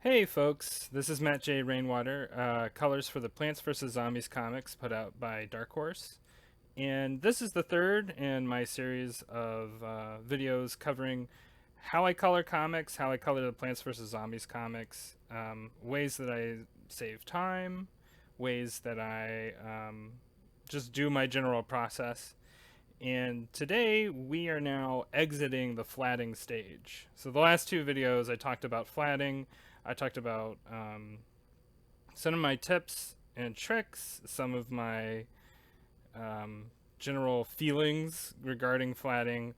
Hey folks, this is Matt Rainwater, colors for the Plants vs. Zombies comics put out by Dark Horse. And this is the third in my series of videos covering how I color comics, how I color the Plants vs. Zombies comics, ways that I save time, ways that I just do my general process. And today we are now exiting the flatting stage. So the last two videos I talked about flatting. I talked about some of my tips and tricks, some of my general feelings regarding flatting,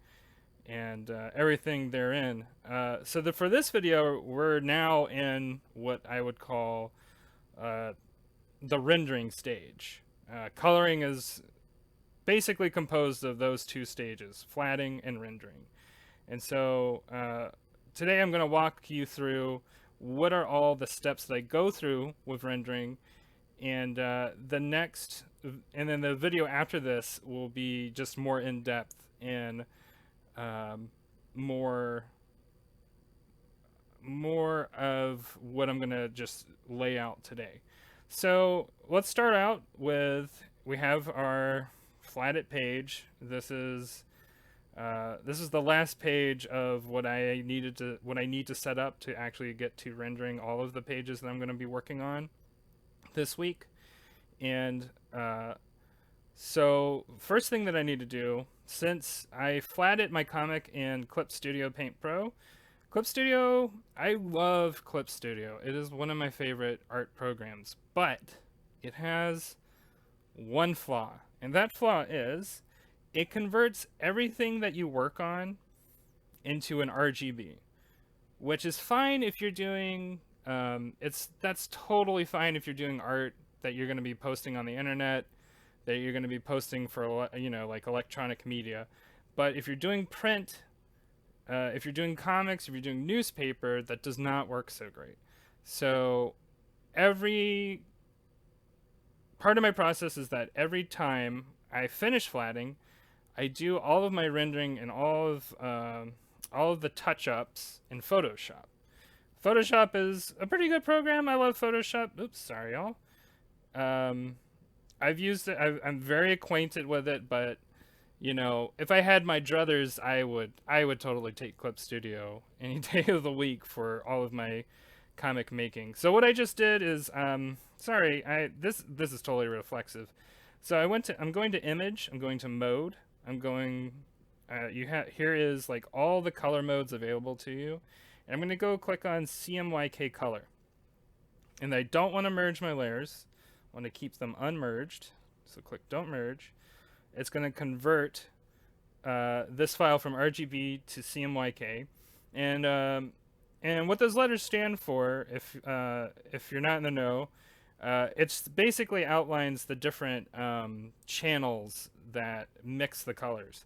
and everything therein. For this video, we're now in what I would call uh, the rendering stage. Coloring is basically composed of those two stages, flatting and rendering. And so today I'm going to walk you through what are all the steps that I go through with rendering, and and then the video after this will be just more in depth and um, more more of what I'm going to just lay out today. So let's start out with we have our flatted page. This is the last page of what I need to set up to actually get to rendering all of the pages that I'm going to be working on this week. And so first thing that I need to do, since I flatted my comic in Clip Studio Paint Pro, Clip Studio, I love Clip Studio. It is one of my favorite art programs, but it has one flaw, and that flaw is it converts everything that you work on into an RGB, which is fine if you're doing that's totally fine if you're doing art that you're going to be posting on the internet, that you're going to be posting for like electronic media. But if you're doing print, if you're doing comics, if you're doing newspaper, that does not work so great. So every part of my process is that every time I finish flatting, I do all of my rendering and all of the touch-ups in Photoshop. Photoshop is a pretty good program. I love Photoshop. Oops, sorry, y'all. I've used it. I'm very acquainted with it, but if I had my druthers, I would totally take Clip Studio any day of the week for all of my comic making. So what I just did is, sorry, this is totally reflexive. So I'm going to image. I'm going to mode. I'm going. Here is like all the color modes available to you. And I'm going to go click on CMYK color. And I don't want to merge my layers. I want to keep them unmerged. So click don't merge. It's going to convert this file from RGB to CMYK. And what those letters stand for, if you're not in the know, it's basically outlines the different channels that mix the colors.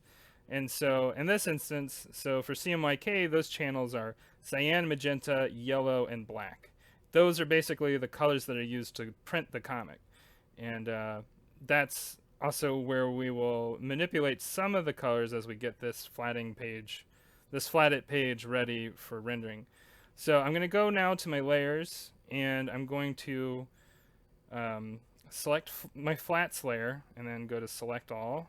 And so in this instance, so for CMYK, those channels are cyan, magenta, yellow, and black. Those are basically the colors that are used to print the comic. And that's also where we will manipulate some of the colors as we get this flatted page ready for rendering. So I'm going to go now to my layers, and I'm going to select my flats layer, and then go to select all.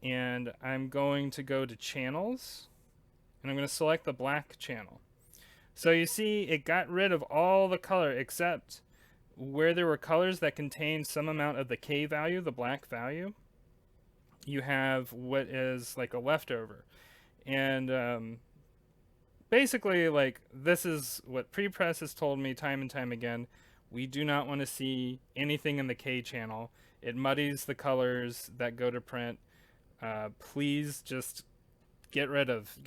And I'm going to go to channels, and I'm going to select the black channel. So you see it got rid of all the color except where there were colors that contained some amount of the K value, the black value. You have what is like a leftover. And basically, like, this is what prepress has told me time and time again. We do not want to see anything in the K channel. It muddies the colors that go to print. Please just get rid of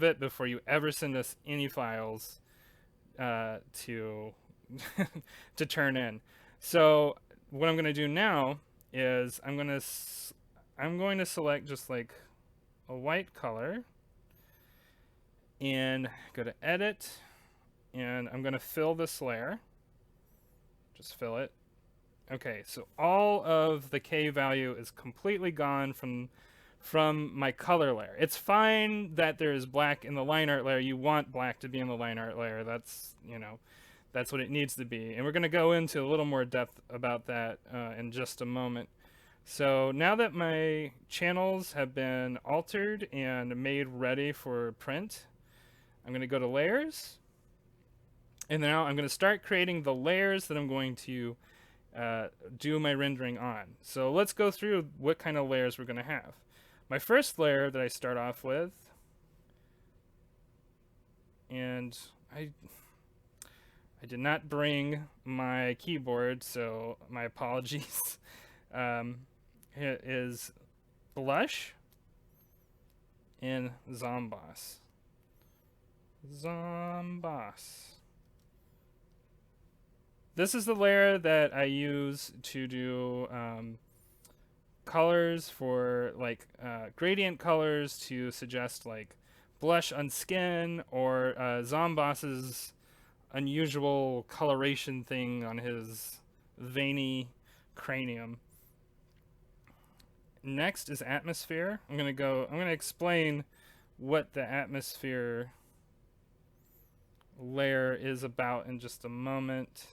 it before you ever send us any files to to turn in. So what I'm going to do now is I'm going to select just like a white color and go to edit, and I'm going to fill this layer. Just fill it. Okay, so all of the K value is completely gone from from my color layer. It's fine that there's black in the line art layer. You want black to be in the line art layer. That's, you know, that's what it needs to be. And we're going to go into a little more depth about that in just a moment. So now that my channels have been altered and made ready for print, I'm going to go to layers. And now I'm going to start creating the layers that I'm going to do my rendering on. So let's go through what kind of layers we're going to have. My first layer that I start off with, and I did not bring my keyboard, so my apologies. It is Blush and Zomboss. This is the layer that I use to do colors for like gradient colors to suggest like blush on skin or Zomboss's unusual coloration thing on his veiny cranium. Next is atmosphere. I'm gonna explain what the atmosphere layer is about in just a moment.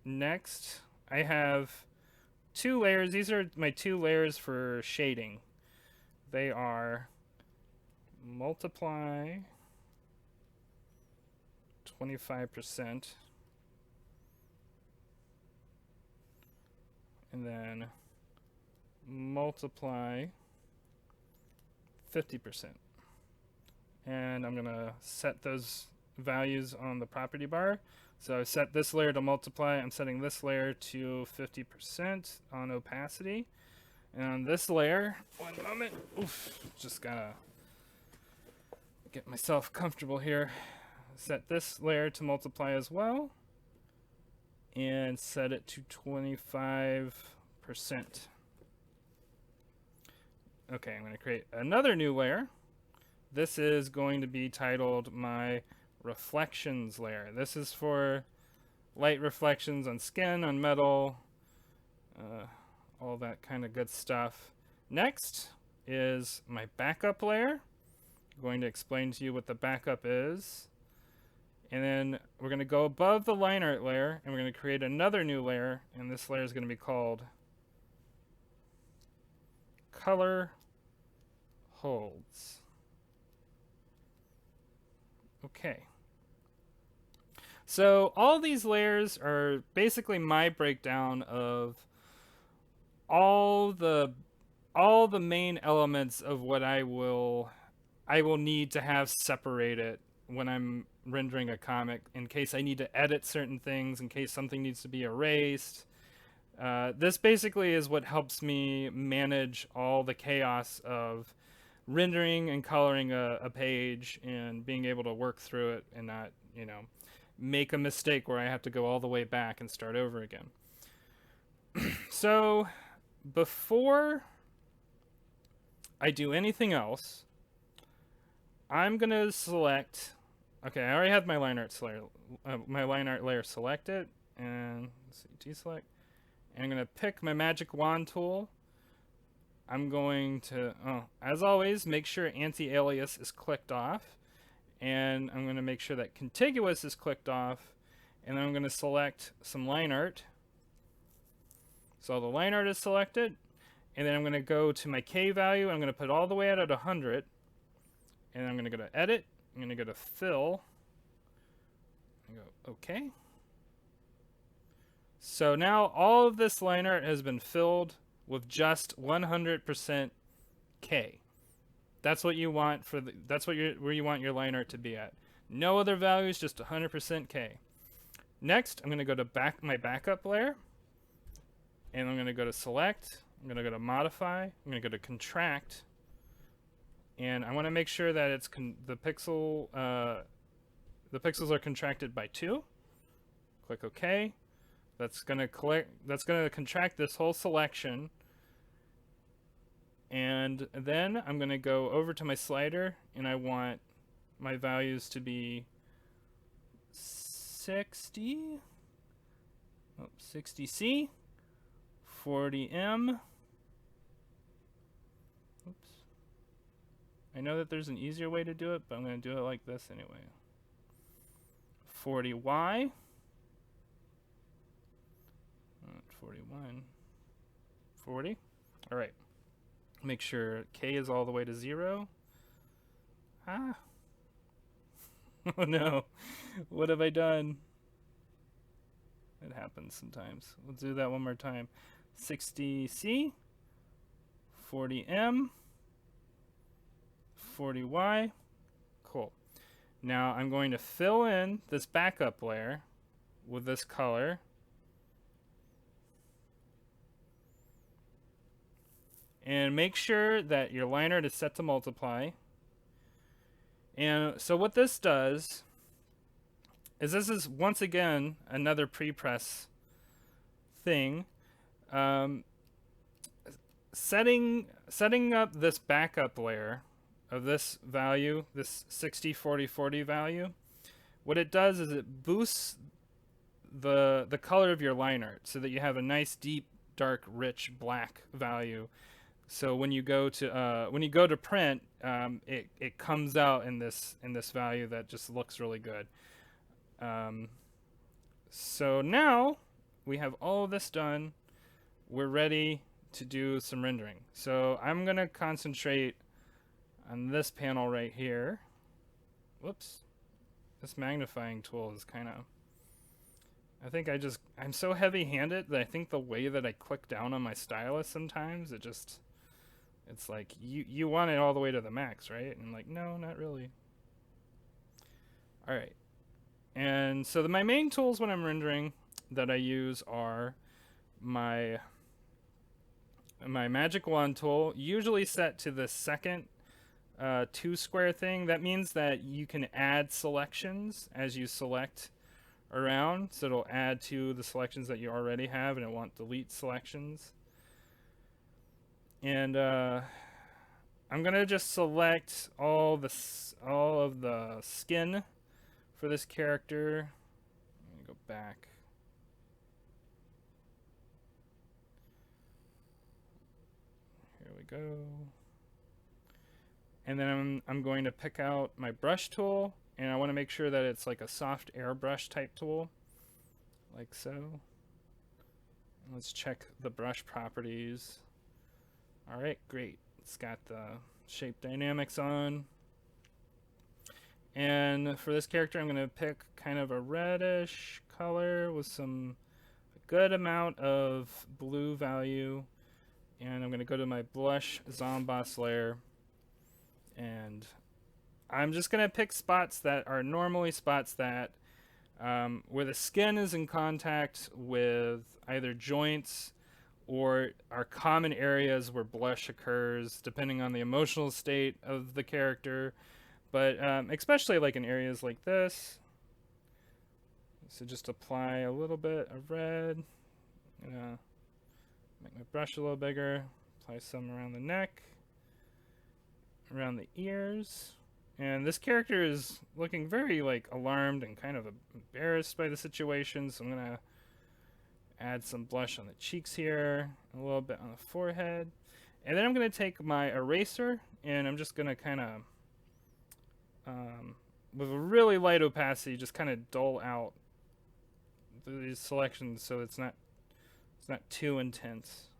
Next, I have 2 layers. These are my 2 layers for shading. They are multiply 25% and then multiply 50%. And I'm going to set those values on the property bar. So I set this layer to multiply. I'm setting this layer to 50% on opacity. And on this layer, one moment, just gotta get myself comfortable here. Set this layer to multiply as well. And set it to 25%. Okay, I'm gonna create another new layer. This is going to be titled my reflections layer. This is for light reflections on skin, on metal, all that kind of good stuff. Next is my backup layer. I'm going to explain to you what the backup is. And then we're going to go above the line art layer and we're going to create another new layer, and this layer is going to be called color holds. Okay. So all these layers are basically my breakdown of all the main elements of what I will need to have separated when I'm rendering a comic, in case I need to edit certain things, in case something needs to be erased. This basically is what helps me manage all the chaos of rendering and coloring a page and being able to work through it and not, you know, make a mistake where I have to go all the way back and start over again. So before I do anything else, I'm gonna select. Okay, I already have my line art layer selected, and let's see, deselect. And I'm gonna pick my magic wand tool. I'm going to, as always, make sure anti-alias is clicked off, and I'm gonna make sure that contiguous is clicked off, and then I'm gonna select some line art. So the line art is selected, and then I'm gonna go to my K value. I'm gonna put all the way out at 100, and I'm gonna go to edit. I'm gonna go to fill. And go okay. So now all of this line art has been filled with just 100% K. That's what you want for the. That's what where you want your line art to be at. No other values, just 100% K. Next, I'm gonna go to my backup layer, and I'm gonna go to select. I'm gonna go to modify. I'm gonna go to contract, and I want to make sure that it's the pixels are contracted by 2. Click OK. That's gonna contract this whole selection, and then I'm gonna go over to my slider, and I want my values to be 60C, 40M, I know that there's an easier way to do it, but I'm going to do it like this anyway. 40y. 41. 40. All right. Make sure k is all the way to 0. Ah. Oh no. What have I done? It happens sometimes. We'll do that one more time. 60c. 40m. 40y. Cool. Now I'm going to fill in this backup layer with this color. And make sure that your liner is set to multiply. And so what this does is this is once again another pre-press thing. Setting up this backup layer of this value, this 60, 40, 40 value, what it does is it boosts the color of your liner so that you have a nice, deep, dark, rich black value. So when you go to print, it comes out in this value that just looks really good. So now we have all of this done. We're ready to do some rendering. So I'm gonna concentrate on this panel right here. Whoops, this magnifying tool is kind of. I think I'm so heavy-handed that I think the way that I click down on my stylus sometimes it's like you want it all the way to the max, right? And I'm like, no, not really. All right. And so my main tools when I'm rendering that I use are my magic wand tool, usually set to the second 2 square thing. That means that you can add selections as you select around. So it'll add to the selections that you already have, and it won't delete selections. And I'm gonna just select all of the skin for this character. Let me go back. Here we go. And then I'm going to pick out my brush tool, and I want to make sure that it's like a soft airbrush type tool, like so. Let's check the brush properties. All right, great. It's got the shape dynamics on. And for this character, I'm going to pick kind of a reddish color with a good amount of blue value. And I'm going to go to my blush Zomboss layer. And I'm just going to pick spots that are normally spots that where the skin is in contact with either joints or are common areas where blush occurs, depending on the emotional state of the character. But especially like in areas like this. So just apply a little bit of red. Make my brush a little bigger. Apply some around the neck, around the ears. And this character is looking very like alarmed and kind of embarrassed by the situation. So I'm gonna add some blush on the cheeks here, a little bit on the forehead. And then I'm gonna take my eraser and I'm just gonna kind of with a really light opacity, just kind of dull out these selections so it's not too intense.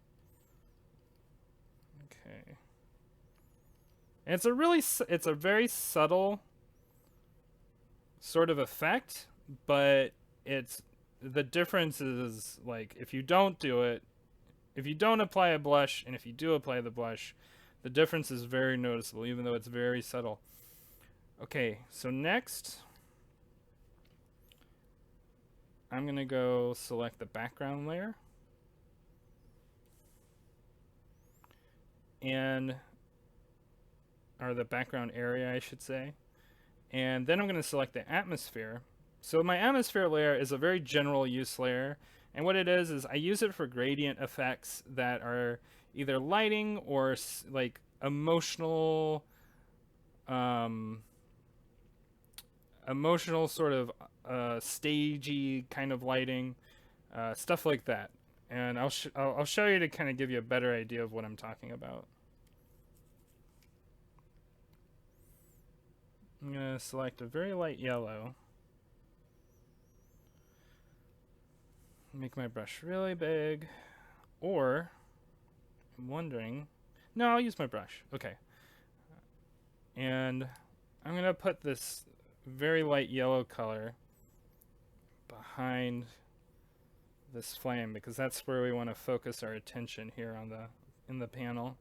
Okay. And it's a very subtle sort of effect, but the difference is like if you don't apply a blush and if you do apply the blush, the difference is very noticeable, even though it's very subtle. Okay, so next, I'm going to go select the background layer. Or the background area, I should say. And then I'm going to select the atmosphere. So my atmosphere layer is a very general use layer. And what it is I use it for gradient effects that are either lighting or like emotional sort of stagey kind of lighting, stuff like that. And I'll show you to kind of give you a better idea of what I'm talking about. I'm going to select a very light yellow. Make my brush really big. Or, I'm wondering... No, I'll use my brush. Okay. And I'm going to put this very light yellow color behind this flame because that's where we want to focus our attention here on in the panel.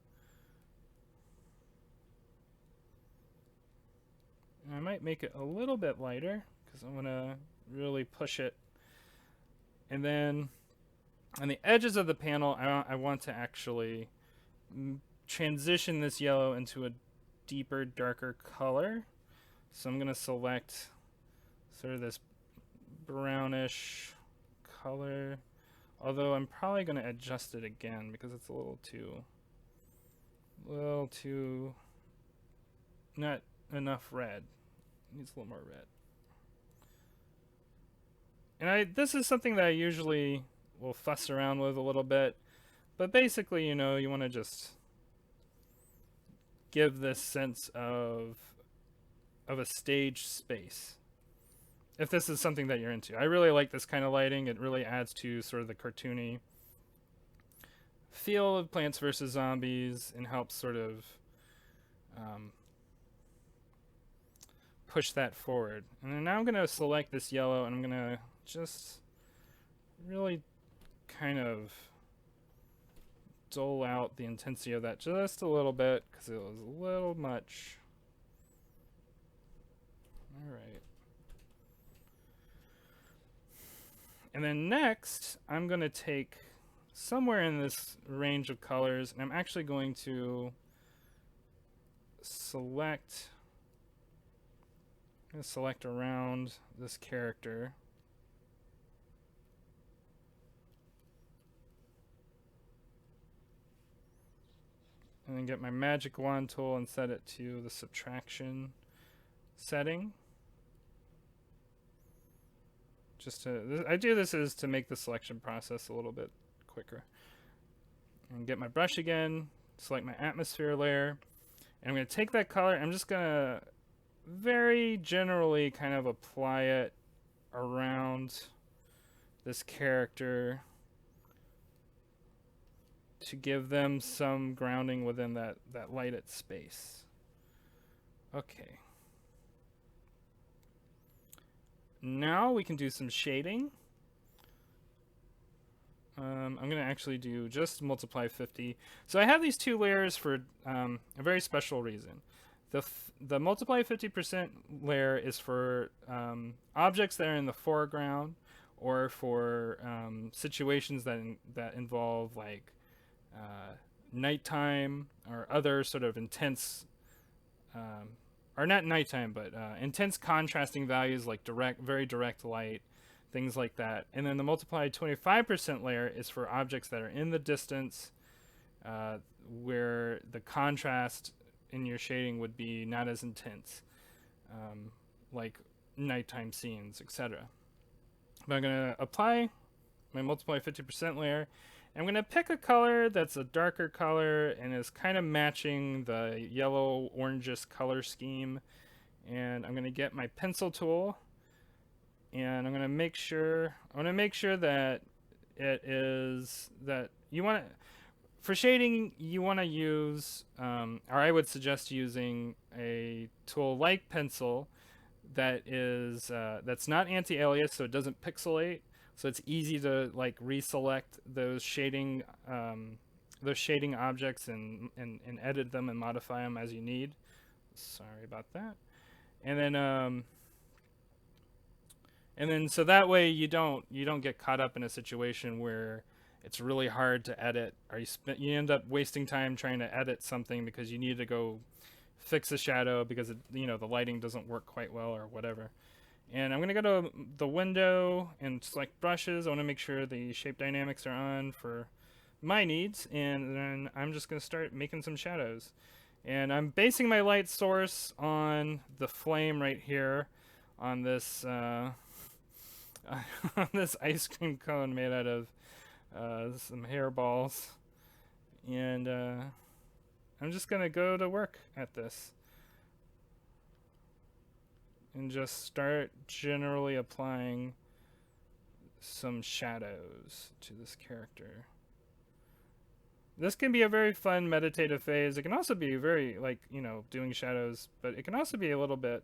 And I might make it a little bit lighter because I want to really push it. And then on the edges of the panel, I want to actually transition this yellow into a deeper, darker color. So I'm going to select sort of this brownish color. Although I'm probably going to adjust it again because it's a little too not enough red. It needs a little more red. And this is something that I usually will fuss around with a little bit. But basically, you know, you want to just give this sense of a stage space. If this is something that you're into. I really like this kind of lighting. It really adds to sort of the cartoony feel of Plants vs. Zombies and helps sort of push that forward. And then now I'm going to select this yellow and I'm going to just really kind of dull out the intensity of that just a little bit because it was a little much. All right. And then next, I'm going to take somewhere in this range of colors, and I'm actually going to select around this character. And then get my magic wand tool and set it to the subtraction setting. I do this is to make the selection process a little bit quicker. And get my brush again, select my atmosphere layer, and I'm going to take that color, I'm just going to very generally kind of apply it around this character to give them some grounding within that lighted space. Okay. Now we can do some shading. I'm going to actually do just multiply 50. So I have these two layers for a very special reason. The multiply 50% layer is for objects that are in the foreground or for situations that involve like nighttime or other sort of intense or not nighttime, but intense contrasting values like very direct light, things like that. And then the multiply 25% layer is for objects that are in the distance, where the contrast in your shading would be not as intense, like nighttime scenes, etc. But I'm going to apply my multiply 50% layer. I'm going to pick a color that's a darker color and is kind of matching the yellow orangish color scheme. And I'm going to get my pencil tool and I'm going to make sure that it is that you want to, for shading you want to use or I would suggest using a tool like pencil that is that's not anti-alias, so it doesn't pixelate. So it's easy to like reselect those shading objects and edit them and modify them as you need. Sorry about that. And then so that way you don't get caught up in a situation where it's really hard to edit, or you end up wasting time trying to edit something because you need to go fix a shadow because the lighting doesn't work quite well or whatever. And I'm going to go to the window and select brushes. I want to make sure the shape dynamics are on for my needs. And then I'm just going to start making some shadows. And I'm basing my light source on the flame right here on this on this ice cream cone made out of some hairballs. And I'm just going to go to work at this. and just start generally applying some shadows to this character. This can be a very fun meditative phase. It can also be very, like, doing shadows, but it can also be a little bit,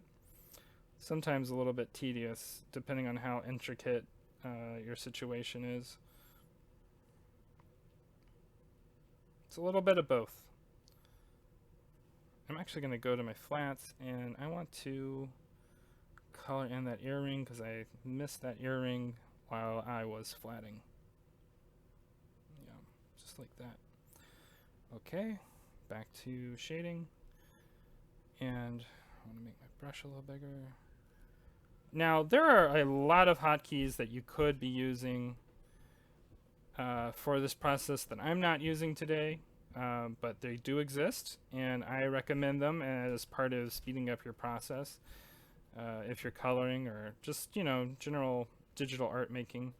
sometimes a little bit tedious, depending on how intricate your situation is. It's a little bit of both. I'm actually going to go to my flats, and I want to color in that earring because I missed that earring while I was flatting. Yeah, just like that. Okay, back to shading, and I want to make my brush a little bigger. Now, there are a lot of hotkeys that you could be using for this process that I'm not using today, but they do exist, and I recommend them as part of speeding up your process if you're coloring or just, general digital art making.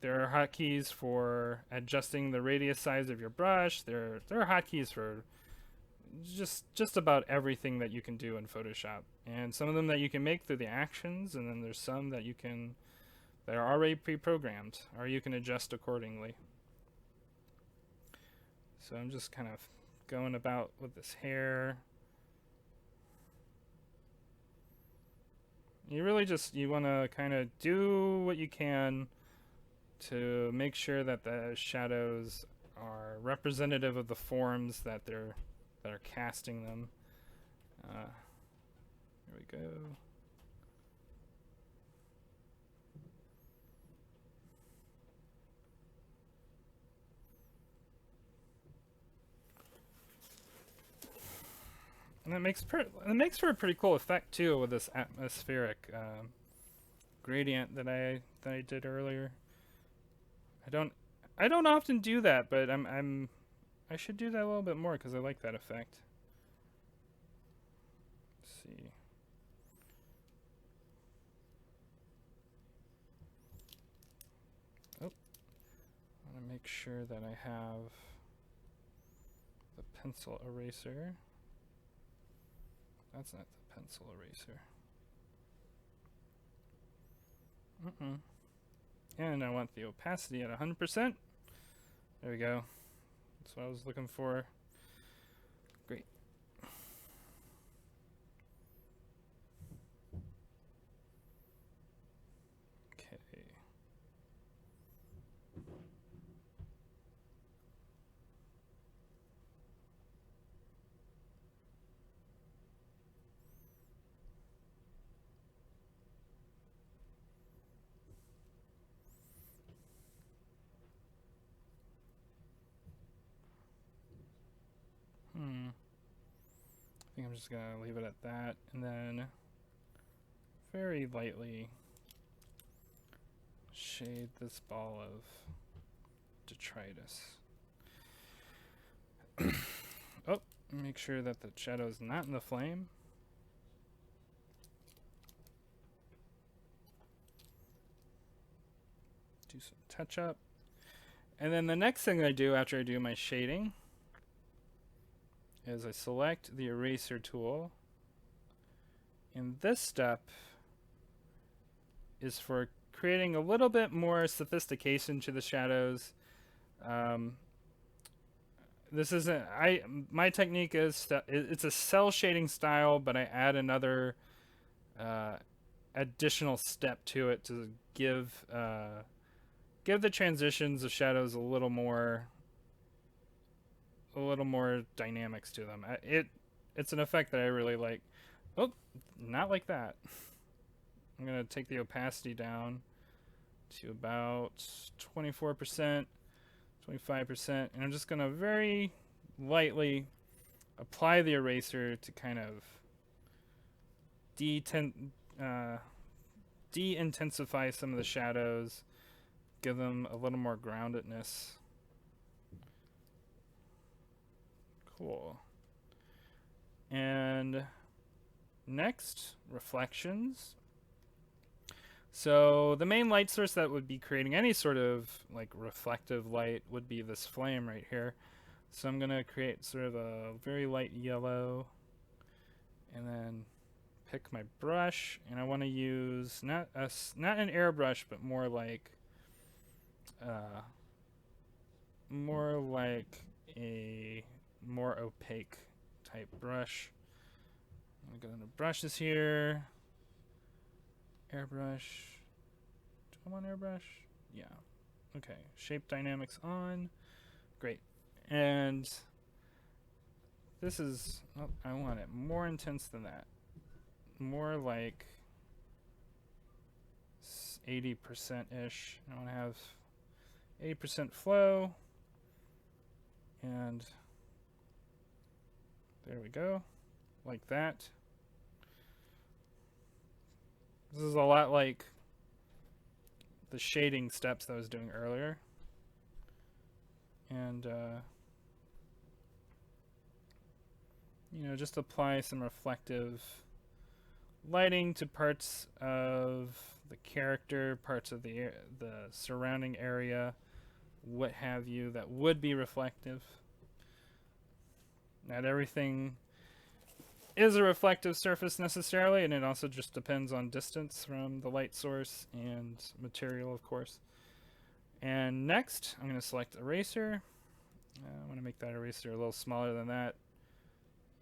There are hotkeys for adjusting the radius size of your brush. There are hotkeys for just about everything that you can do in Photoshop, and some of them that you can make through the actions, and then there's some that that are already pre-programmed, or you can adjust accordingly. So I'm just kind of going about with this hair. You really you want to kind of do what you can to make sure that the shadows are representative of the forms that are casting them. Here we go. And it makes for a pretty cool effect too with this atmospheric gradient that I did earlier. I don't often do that, but I should do that a little bit more because I like that effect. Let's see. Oh, I want to make sure that I have the pencil eraser. That's not the pencil eraser. And I want the opacity at 100%. There we go. That's what I was looking for. Great. Okay. I think I'm just gonna leave it at that, and then very lightly shade this ball of detritus. Oh, make sure that the shadow is not in the flame. Do some touch up. And then the next thing I do after I do my shading is I select the eraser tool. And this step is for creating a little bit more sophistication to the shadows. This isn't, my technique is, it's a cell shading style, but I add another additional step to it to give the transitions of shadows a little more dynamics to them. It's an effect that I really like. Oh, not like that. I'm gonna take the opacity down to about 24%, 25%, and I'm just gonna very lightly apply the eraser to kind of de-intensify some of the shadows, give them a little more groundedness. Cool. And next, reflections. So the main light source that would be creating any sort of like reflective light would be this flame right here. So I'm gonna create sort of a very light yellow and then pick my brush, and I want to use not an airbrush, but more like a more opaque type brush. I'm gonna go into brushes here. Airbrush. Do I want airbrush? Yeah. Okay. Shape dynamics on. Great. And this is, oh, I want it more intense than that. More like 80%-ish. I want to have 80% flow. And there we go. Like that. This is a lot like the shading steps that I was doing earlier. And, you know, just apply some reflective lighting to parts of the character, parts of the surrounding area, what have you, that would be reflective. Not everything is a reflective surface necessarily, and it also just depends on distance from the light source and material, of course. And next, I'm going to select eraser. I want to make that eraser a little smaller than that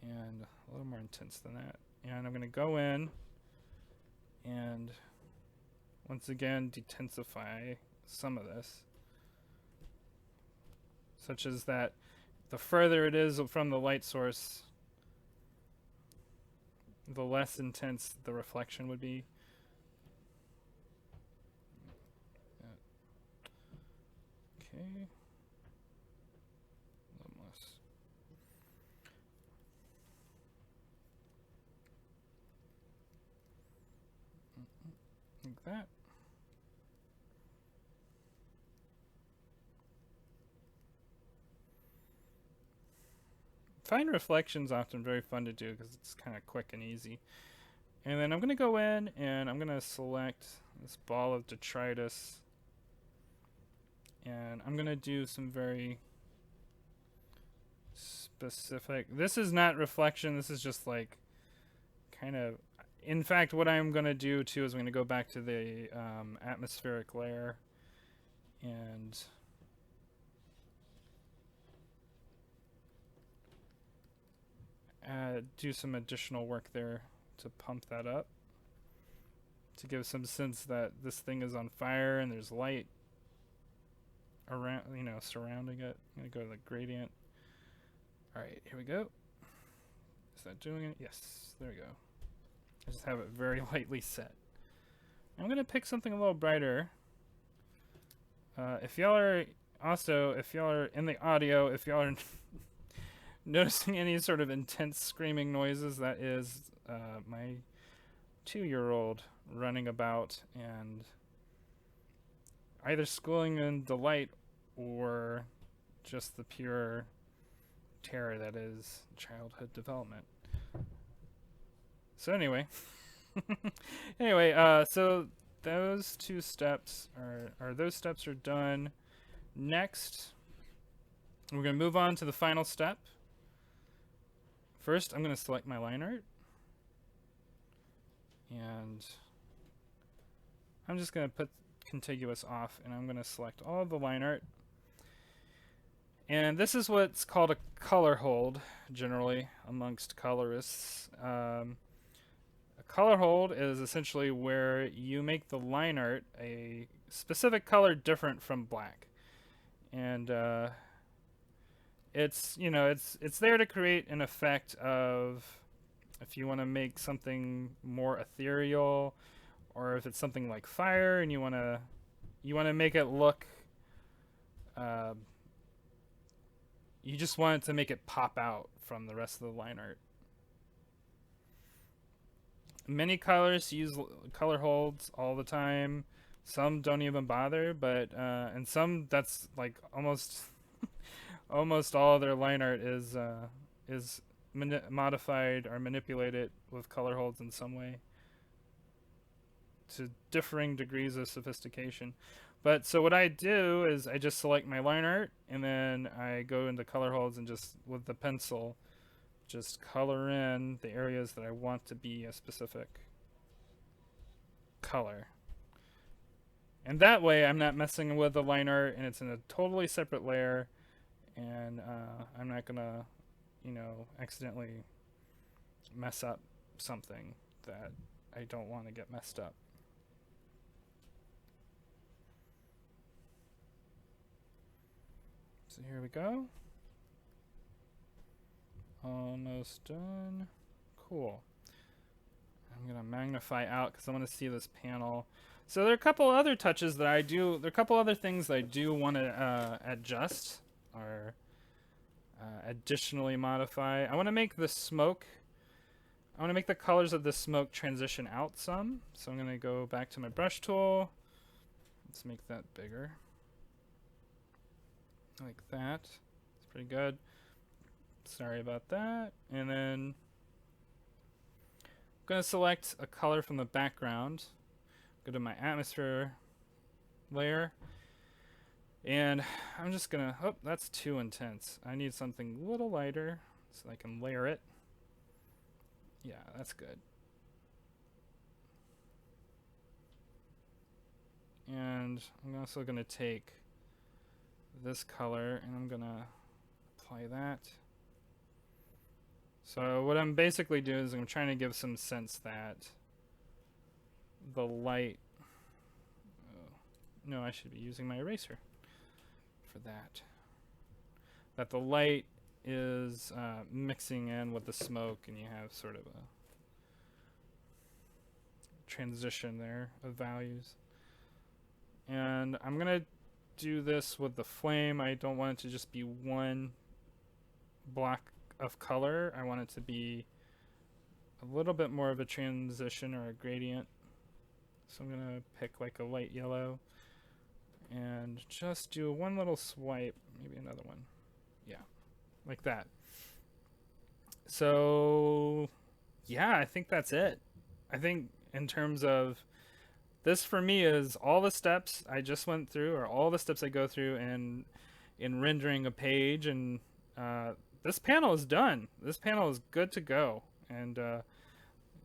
and a little more intense than that. And I'm going to go in and once again detensify some of this, such as that the further it is from the light source, the less intense the reflection would be. Okay. Like that. Fine reflection's often very fun to do because it's kind of quick and easy. And then I'm going to go in and I'm going to select this ball of detritus. And I'm going to do some very specific... This is not reflection, this is just like kind of... In fact, what I'm going to do too is I'm going to go back to the atmospheric layer and do some additional work there to pump that up, to give some sense that this thing is on fire and there's light around, you know, surrounding it. I'm going to go to the gradient. All right, here we go. Is that doing it? Yes, there we go. I just have it very lightly set. I'm going to pick something a little brighter. If y'all are in the audio, if y'all are noticing any sort of intense screaming noises, that is my 2-year-old running about and either schooling in delight or just the pure terror that is childhood development. So anyway, so those two steps are done. Next, we're going to move on to the final step. First, I'm going to select my line art. And I'm just going to put contiguous off, and I'm going to select all of the line art. And this is what's called a color hold, generally, amongst colorists. A color hold is essentially where you make the line art a specific color different from black. And it's there to create an effect of, if you want to make something more ethereal, or if it's something like fire and you want to make it look, you just want it to make it pop out from the rest of the line art. Many colorists use color holds all the time. Some don't even bother, but and some, that's like almost almost all of their line art is modified or manipulated with color holds in some way, to differing degrees of sophistication. But so what I do is I just select my line art, and then I go into color holds and just with the pencil just color in the areas that I want to be a specific color. And that way I'm not messing with the line art and it's in a totally separate layer, and I'm not gonna, accidentally mess up something that I don't want to get messed up. So here we go. Almost done. Cool. I'm gonna magnify out because I want to see this panel. So there are a couple other touches that I do. There are a couple other things that I do want to adjust or additionally modify. I want to make the smoke. I want to make the colors of the smoke transition out some. So I'm gonna go back to my brush tool. Let's make that bigger. Like that. It's pretty good. Sorry about that. And then I'm going to select a color from the background. Go to my atmosphere layer. And I'm just going to, oh, that's too intense. I need something a little lighter so I can layer it. Yeah, that's good. And I'm also going to take this color and I'm going to apply that. So what I'm basically doing is I'm trying to give some sense that the light, no, I should be using my eraser for that. That the light is mixing in with the smoke and you have sort of a transition there of values. And I'm gonna do this with the flame. I don't want it to just be one block of color. I want it to be a little bit more of a transition or a gradient. So I'm gonna pick like a light yellow and just do one little swipe, maybe another one. Yeah, like that. So yeah, I think that's it. I think in terms of this, for me, is all the steps I just went through, or all the steps I go through in rendering a page, and this panel is done. This panel is good to go. And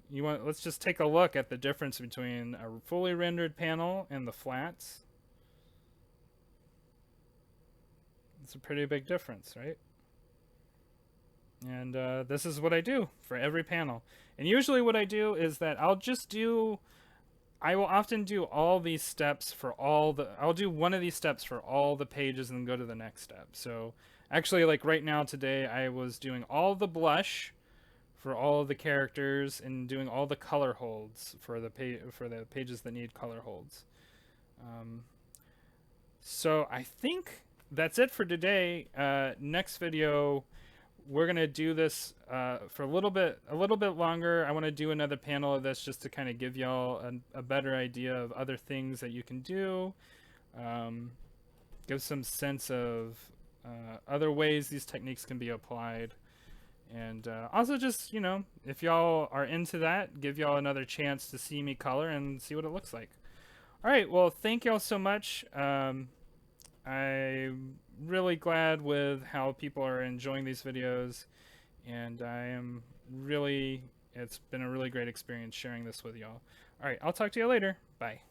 let's just take a look at the difference between a fully rendered panel and the flats. It's a pretty big difference, right? And this is what I do for every panel. And usually what I do is that I will often do all these steps for I'll do one of these steps for all the pages and then go to the next step. So actually, like right now today, I was doing all the blush for all of the characters and doing all the color holds for the pages that need color holds. So I think that's it for today. Next video, we're gonna do this for a little bit longer. I want to do another panel of this just to kind of give y'all a better idea of other things that you can do. Give some sense of other ways these techniques can be applied, and also just if y'all are into that, give y'all another chance to see me color and see what it looks like. All right, well, thank y'all so much. I'm really glad with how people are enjoying these videos, and it's been a really great experience sharing this with y'all. All right, I'll talk to you later. Bye.